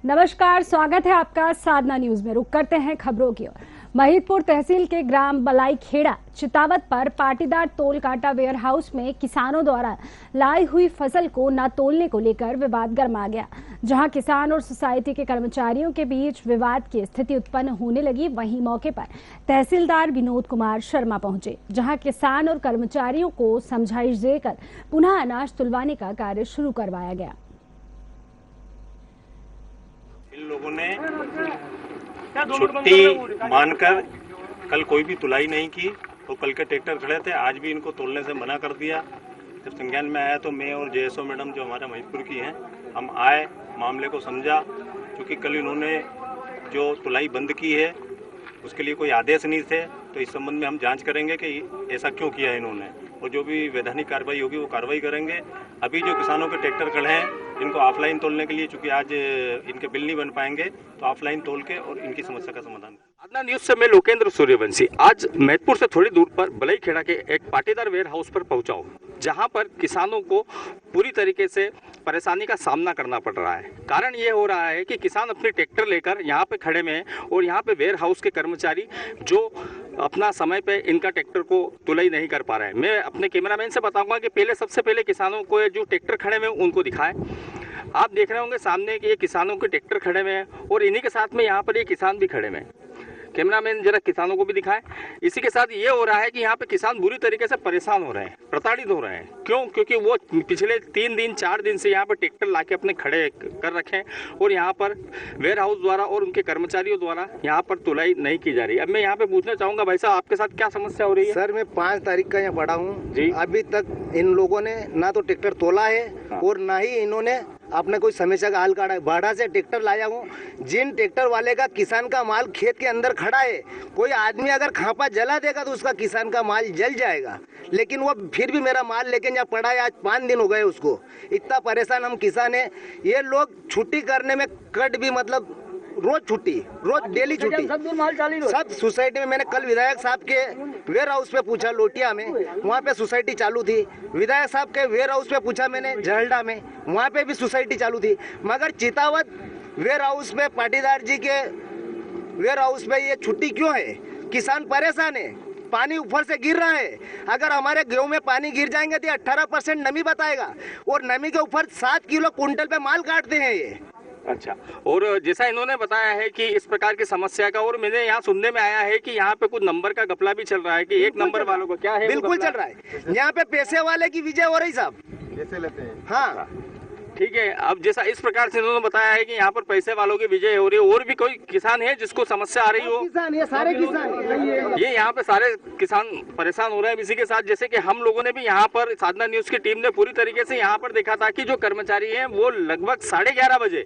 नमस्कार, स्वागत है आपका साधना न्यूज में। रुक करते हैं खबरों की ओर। महिदपुर तहसील के ग्राम बलाईखेड़ा चितावत पर पाटीदार तोल कांटा वेयर हाउस में किसानों द्वारा लाई हुई फसल को न तोलने को लेकर विवाद गर्मा गया। जहां किसान और सोसाइटी के कर्मचारियों के बीच विवाद की स्थिति उत्पन्न होने लगी, वहीं मौके पर तहसीलदार विनोद कुमार शर्मा पहुंचे, जहां किसान और कर्मचारियों को समझाइश देकर पुनः अनाज तुलवाने का कार्य शुरू करवाया गया। इन लोगों ने छुट्टी मानकर कल कोई भी तुलाई नहीं की, तो कल के ट्रैक्टर खड़े थे, आज भी इनको तोलने से मना कर दिया। जब संज्ञान में आया तो मैं और जेएसओ मैडम जो हमारे महिदपुर की हैं, हम आए, मामले को समझा। क्योंकि कल इन्होंने जो तुलाई बंद की है उसके लिए कोई आदेश नहीं थे, तो इस संबंध में हम जांच करेंगे कि ऐसा क्यों किया है इन्होंने, और जो भी वैधानिक कार्रवाई होगी वो कार्रवाई करेंगे। अभी जो किसानों के ट्रैक्टर खड़े हैं इनको ऑफलाइन तोलने के लिए, चूंकि आज इनके बिल नहीं बन पाएंगे, तो ऑफलाइन तोल के और इनकी समस्या का समाधान। साधना न्यूज से मैं लोकेंद्र सूर्यवंशी आज महिदपुर से थोड़ी दूर पर बलाईखेड़ा के एक पाटीदार वेयर हाउस पर पहुंचा हूं, जहां पर किसानों को पूरी तरीके से परेशानी का सामना करना पड़ रहा है। कारण ये हो रहा है कि किसान अपने ट्रैक्टर लेकर यहाँ पे खड़े में हैं और यहाँ पे वेयर हाउस के कर्मचारी जो अपना समय पे इनका ट्रैक्टर को तुलाई नहीं कर पा रहे हैं। मैं अपने कैमरामैन से बताऊंगा कि सबसे पहले किसानों को जो ट्रैक्टर खड़े में उनको दिखाएं। आप देख रहे होंगे सामने कि ये किसानों के ट्रैक्टर खड़े में हैं और इन्हीं के साथ में यहाँ पर ये किसान भी खड़े में हैं। कैमरामैन जरा किसानों को भी दिखाएं। इसी के साथ ये हो रहा है कि यहाँ पे किसान बुरी तरीके से परेशान हो रहे हैं, प्रताड़ित हो रहे हैं। क्यों? क्योंकि वो पिछले 3 दिन 4 दिन से यहाँ पर ट्रैक्टर लाके अपने खड़े कर रखे हैं और यहाँ पर वेयर हाउस द्वारा और उनके कर्मचारियों द्वारा यहाँ पर तुलाई नहीं की जा रही। अब मैं यहाँ पे पूछना चाहूंगा, भाई साहब आपके साथ क्या समस्या हो रही है? सर, मैं 5 तारीख का यहाँ पड़ा हूँ जी। अभी तक इन लोगों ने ना तो ट्रैक्टर तोला है और ना ही इन्होंने अपने कोई समस्या का हल काढ़ा है। बाढ़ा से ट्रैक्टर लाया हूँ, जिन ट्रैक्टर वाले का किसान का माल खेत के अंदर खड़ा है, कोई आदमी अगर खापा जला देगा तो उसका किसान का माल जल जाएगा, लेकिन वो फिर भी मेरा माल लेके यहाँ पड़ा है। आज 5 दिन हो गए उसको। इतना परेशान हम किसान है। ये लोग छुट्टी करने में कट भी मतलब रोज छुट्टी, रोज डेली छुट्टी, सब सोसाइटी में। मैंने कल विधायक साहब के वेयर हाउस पे पूछा, लोटिया में, वहाँ पे सोसाइटी चालू थी। विधायक साहब के वेयर हाउस पे पूछा मैंने, जहलडा में, वहाँ पे भी सोसाइटी चालू थी। मगर चितावत वेयर हाउस पे, पाटीदार जी के वेयर हाउस पे ये छुट्टी क्यों है? किसान परेशान है, पानी ऊपर से गिर रहा है। अगर हमारे गेहूं में पानी गिर जाएंगे तो 18% नमी बताएगा, और नमी के ऊपर 7 किलो कुंटल पे माल काटते हैं ये। अच्छा, और जैसा इन्होंने बताया है कि इस प्रकार की समस्या का, और मैंने यहाँ सुनने में आया है कि यहाँ पे कुछ नंबर का घपला भी चल रहा है कि एक नंबर वालों को क्या है? बिल्कुल चल रहा है। यहाँ पे पैसे वाले की विजय हो रही साहब, पैसे लेते हैं। हाँ ठीक है। अब जैसा इस प्रकार से इन्होंने बताया है कि यहाँ पर पैसे वालों की विजय हो रही है, और भी कोई किसान है जिसको समस्या आ रही हो? किसान, ये सारे किसान, ये यहाँ पे सारे किसान परेशान हो रहे हैं। इसी के साथ जैसे कि हम लोगों ने भी यहाँ पर, साधना न्यूज की टीम ने पूरी तरीके से यहाँ पर देखा था कि जो कर्मचारी हैं वो लगभग 11:30 बजे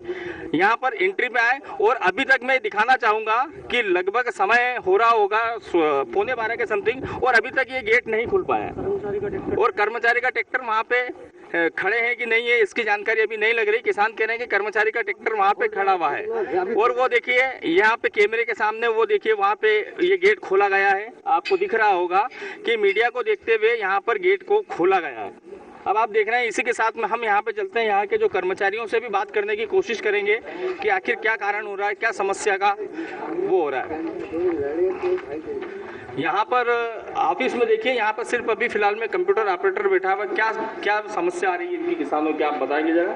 यहाँ पर एंट्री पे आए, और अभी तक मैं दिखाना चाहूंगा कि लगभग समय हो रहा होगा 11:15 के समथिंग, और अभी तक ये गेट नहीं खुल पाया, और कर्मचारी का ट्रैक्टर वहाँ पे खड़े हैं कि नहीं है इसकी जानकारी अभी नहीं लग रही। किसान कह रहे हैं कि कर्मचारी का ट्रैक्टर वहाँ पे खड़ा हुआ है, और वो देखिए यहाँ पे कैमरे के सामने, वो देखिए वहाँ पे ये गेट खोला गया है। आपको दिख रहा होगा कि मीडिया को देखते हुए यहाँ पर गेट को खोला गया है। अब आप देख रहे हैं, इसी के साथ में हम यहाँ पे चलते हैं, यहाँ के जो कर्मचारियों से भी बात करने की कोशिश करेंगे कि आखिर क्या कारण हो रहा है, क्या समस्या का वो हो रहा है। यहाँ पर ऑफिस में देखिए, यहाँ पर सिर्फ अभी फिलहाल में कंप्यूटर ऑपरेटर बैठा हुआ। क्या क्या समस्या आ रही है इनकी किसानों की, आप बताएंगे जरा?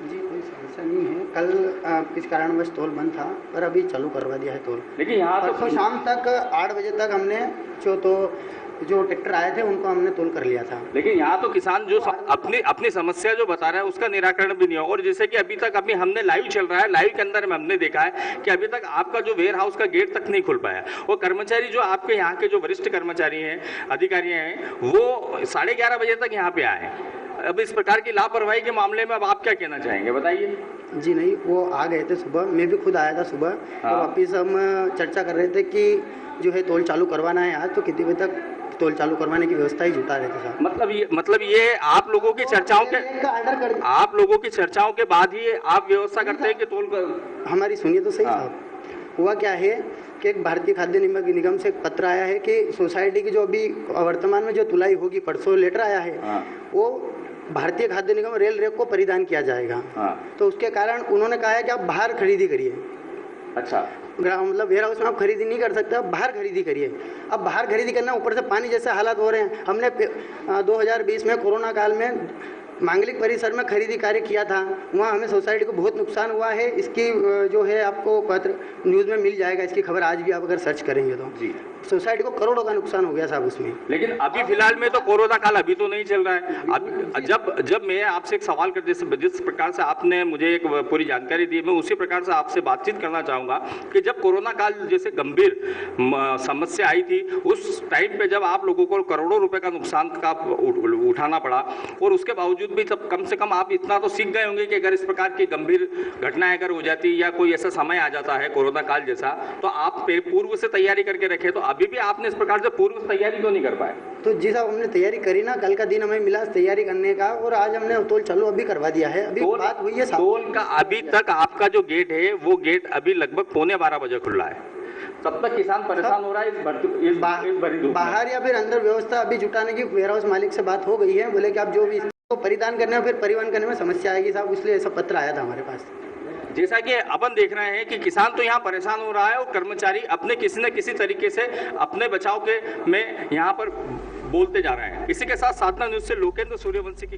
जी, कोई समस्या नहीं है। कल किस कारणवश तोल बंद था, पर अभी चालू करवा दिया है तोल। लेकिन यहाँ परसों शाम तक 8 बजे तक हमने जो ट्रैक्टर आए थे उनको हमने तोल कर लिया था। लेकिन यहाँ तो किसान जो अपनी समस्या जो बता रहा है उसका निराकरण भी नहीं हो। और जैसे कि अभी तक हमने लाइव चल रहा है, लाइव के अंदर में हमने देखा है कि अभी तक आपका जो वेयर हाउस का गेट तक नहीं खुल पाया। वो कर्मचारी जो आपके यहाँ के जो वरिष्ठ कर्मचारी हैं, अधिकारी हैं, वो 11:30 बजे तक यहाँ पे आए। अब इस प्रकार की लापरवाही के मामले में अब आप क्या कहना चाहेंगे, बताइए? जी नहीं, वो आ गए थे सुबह, मैं भी खुद आया था सुबह। हाँ। और वापिस हम चर्चा कर रहे थे कि जो है तोल चालू करवाना है आज, तो कितने बजे तक तोल चालू करवाने की व्यवस्था ही जुटा रहे थे साहब। मतलब ये आप लोगों की चर्चाओं के बाद ही आप व्यवस्था करते हैं कि तोल कर? हमारी सुनिए तो सही साहब। हुआ क्या है कि एक भारतीय खाद्य निगम से एक पत्र आया है कि सोसाइटी की जो अभी वर्तमान में जो तुलाई होगी, परसों लेटर आया है, वो भारतीय खाद्य निगम रेल रैक को परिधान किया जाएगा। तो उसके कारण उन्होंने कहा है कि आप बाहर खरीदी करिए। अच्छा, मतलब वेयर हाउस में आप खरीदी नहीं कर सकते, आप बाहर खरीदी करिए। अब बाहर खरीदी करना, ऊपर से पानी जैसे हालात हो रहे हैं। हमने 2020 में कोरोना काल में मांगलिक परिसर में खरीदी कार्य किया था, वहाँ हमें सोसाइटी को बहुत नुकसान हुआ है। इसकी जो है आपको पत्र न्यूज़ में मिल जाएगा, इसकी खबर आज भी आप अगर सर्च करेंगे तो जी सोसाइटी को करोड़ों का नुकसान हो गया साहब उसमें। लेकिन अभी फिलहाल में तो कोरोना काल अभी तो नहीं चल रहा है। अब जब मैं आपसे एक सवाल कर, जिस प्रकार से आपने मुझे एक पूरी जानकारी दी, मैं उसी प्रकार से आपसे बातचीत करना चाहूँगा कि जब कोरोना काल जैसे गंभीर समस्या आई थी, उस टाइम पे जब आप लोगों को करोड़ों रुपए का नुकसान का उठाना पड़ा, और उसके बावजूद भी तब कम से कम आप इतना तो सीख गए होंगे कि अगर इस प्रकार की गंभीर घटनाएं अगर हो जाती या कोई ऐसा समय आ जाता है कोरोना काल जैसा, तो आप पूर्व से तैयारी करके रखे। तो अभी भी आपने इस प्रकार से पूर्व से तैयारी क्यों नहीं कर पाए? तो जी साहब, हमने तैयारी करी ना, कल का दिन हमें मिला तैयारी करने का, और आज हमने तोल चालू अभी करवा दिया है। अभी बात हुई है तोल का, अभी तक आपका जो गेट है वो गेट अभी लगभग 11:15 बजे खुला है, तब तक किसान परेशान हो रहा है इस भरी धूप में। बाहर या फिर अंदर व्यवस्था अभी जुटाने की वेयर हाउस मालिक से बात हो गई है, बोले कि आप जो भी इसको परिधान करने फिर परिवहन करने में समस्या आएगी साहब, इसलिए ऐसा पत्र आया था हमारे पास। जैसा कि अपन देख रहे हैं कि किसान तो यहाँ परेशान हो रहा है, और कर्मचारी अपने किसी न किसी तरीके से अपने बचाव के में यहाँ पर बोलते जा रहे हैं। इसी के साथ साधना न्यूज़ से लोकेंद्र सूर्यवंशी की